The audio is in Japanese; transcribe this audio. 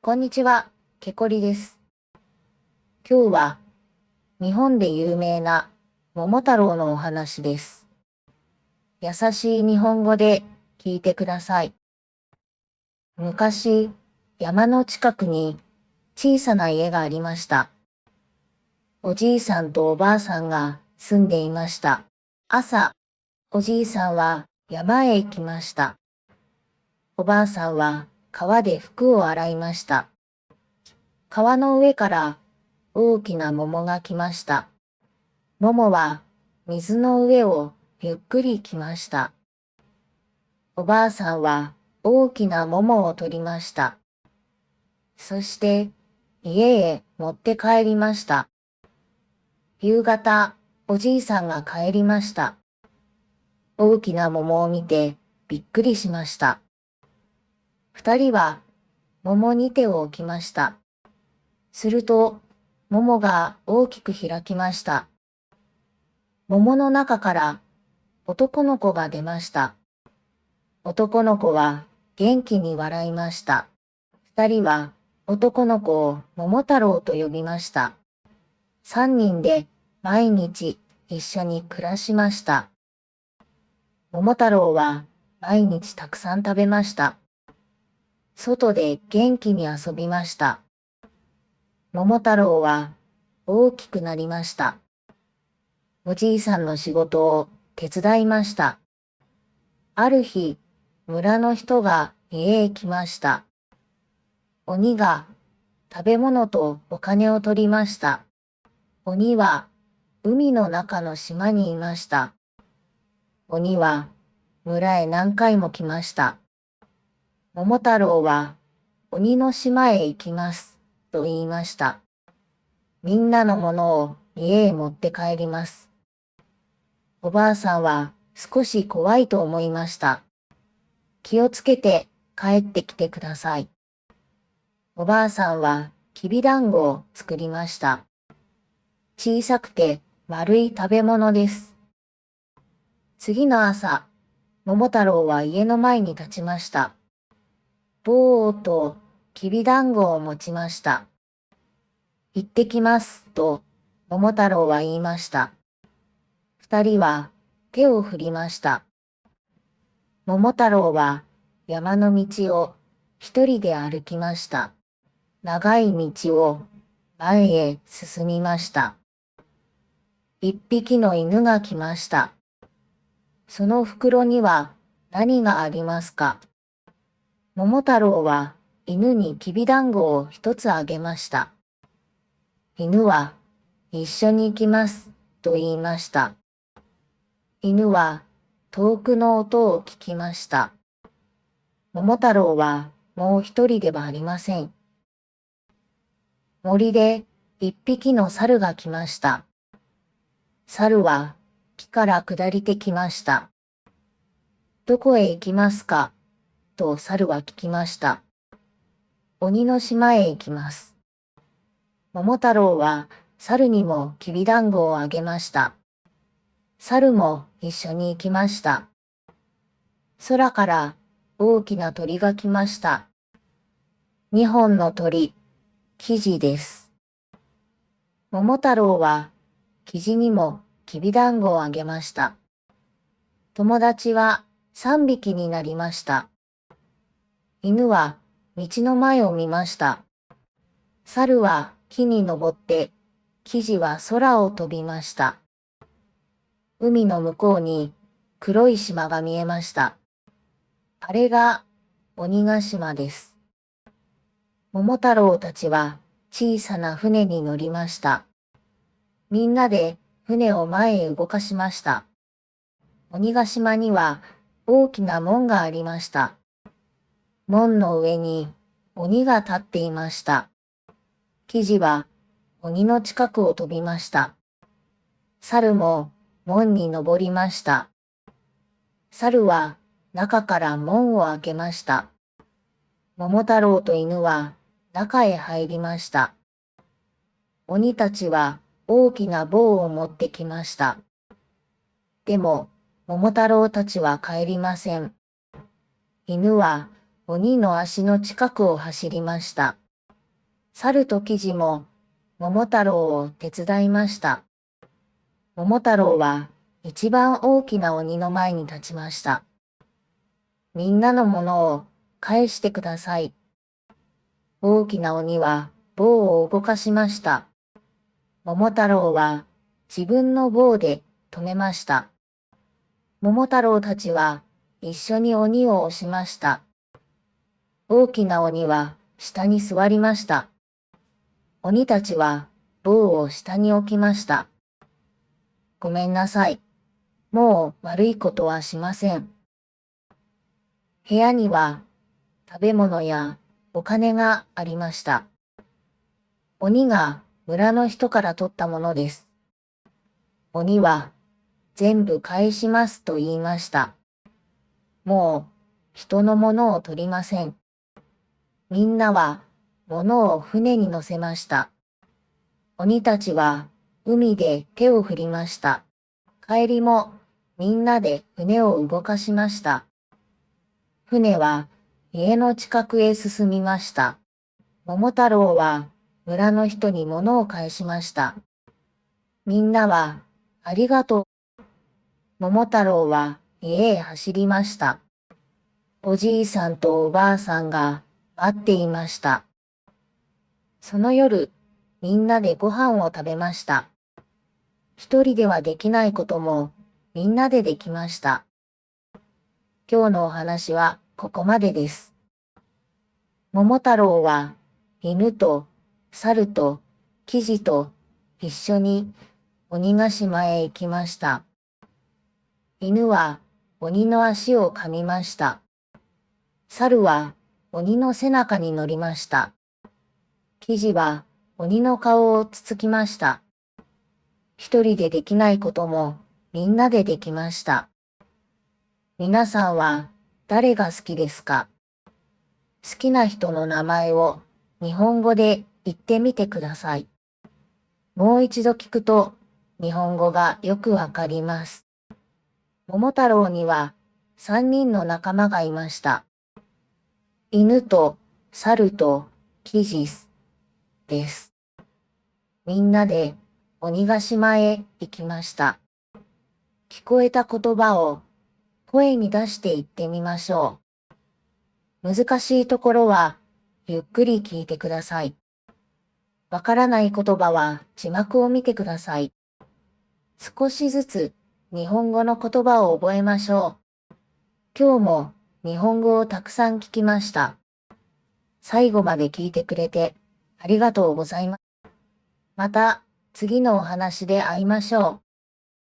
こんにちは、けこりです。今日は日本で有名な桃太郎のお話です。優しい日本語で聞いてください。昔、山の近くに小さな家がありました。おじいさんとおばあさんが住んでいました。朝、おじいさんは山へ行きました。おばあさんは川で服を洗いました。川の上から大きな桃が来ました。桃は水の上をゆっくり来ました。おばあさんは大きな桃を取りました。そして家へ持って帰りました。夕方、おじいさんが帰りました。大きな桃を見てびっくりしました。二人は桃に手を置きました。すると、桃が大きく開きました。桃の中から男の子が出ました。男の子は元気に笑いました。二人は男の子を桃太郎と呼びました。三人で毎日一緒に暮らしました。桃太郎は毎日たくさん食べました。外で元気に遊びました。桃太郎は大きくなりました。おじいさんの仕事を手伝いました。ある日、村の人が家へ来ました。鬼が食べ物とお金を取りました。鬼は海の中の島にいました。鬼は村へ何回も来ました。桃太郎は鬼の島へ行きますと言いました。みんなのものを家へ持って帰ります。おばあさんは少し怖いと思いました。気をつけて帰ってきてください。おばあさんはきびだんごを作りました。小さくて丸い食べ物です。次の朝、桃太郎は家の前に立ちました。ぼーっときびだんごを持ちました。行ってきますと桃太郎は言いました。二人は手を振りました。桃太郎は山の道を一人で歩きました。長い道を前へ進みました。一匹の犬が来ました。その袋には何がありますか？桃太郎は犬にきびだんごを一つあげました。犬は一緒に行きますと言いました。犬は遠くの音を聞きました。桃太郎はもう一人ではありません。森で一匹の猿が来ました。猿は木から下りてきました。どこへ行きますかと猿は聞きました。鬼の島へ行きます。桃太郎は猿にもきびだんごをあげました。猿も一緒に行きました。空から大きな鳥が来ました。二本の鳥、キジです。桃太郎はキジにもきびだんごをあげました。友達は三匹になりました。犬は道の前を見ました。猿は木に登って、キジは空を飛びました。海の向こうに黒い島が見えました。あれが鬼ヶ島です。桃太郎たちは小さな船に乗りました。みんなで船を前へ動かしました。鬼ヶ島には大きな門がありました。門の上に鬼が立っていました。キジは鬼の近くを飛びました。猿も門に登りました。猿は中から門を開けました。桃太郎と犬は中へ入りました。鬼たちは大きな棒を持ってきました。でも桃太郎たちは帰りません。犬は鬼の足の近くを走りました。猿とキジも桃太郎を手伝いました。桃太郎は一番大きな鬼の前に立ちました。みんなのものを返してください。大きな鬼は棒を動かしました。桃太郎は自分の棒で止めました。桃太郎たちは一緒に鬼を押しました。大きな鬼は下に座りました。鬼たちは棒を下に置きました。ごめんなさい。もう悪いことはしません。部屋には食べ物やお金がありました。鬼が村の人から取ったものです。鬼は全部返しますと言いました。もう人のものを取りません。みんなは物を船に乗せました。鬼たちは海で手を振りました。帰りもみんなで船を動かしました。船は家の近くへ進みました。桃太郎は村の人に物を返しました。みんなはありがとう。桃太郎は家へ走りました。おじいさんとおばあさんが待っていました。その夜、みんなでご飯を食べました。一人ではできないこともみんなでできました。今日のお話はここまでです。桃太郎は犬と猿とキジと一緒に鬼ヶ島へ行きました。犬は鬼の足を噛みました。猿は鬼の背中に乗りました。キジは鬼の顔をつつきました。一人でできないこともみんなでできました。皆さんは誰が好きですか？好きな人の名前を日本語で言ってみてください。もう一度聞くと日本語がよくわかります。桃太郎には3人の仲間がいました。犬と猿とキジです。みんなで鬼ヶ島へ行きました。聞こえた言葉を声に出して言ってみましょう。難しいところはゆっくり聞いてください。わからない言葉は字幕を見てください。少しずつ日本語の言葉を覚えましょう。今日も日本語をたくさん聞きました。最後まで聞いてくれてありがとうございます。また次のお話で会いましょう。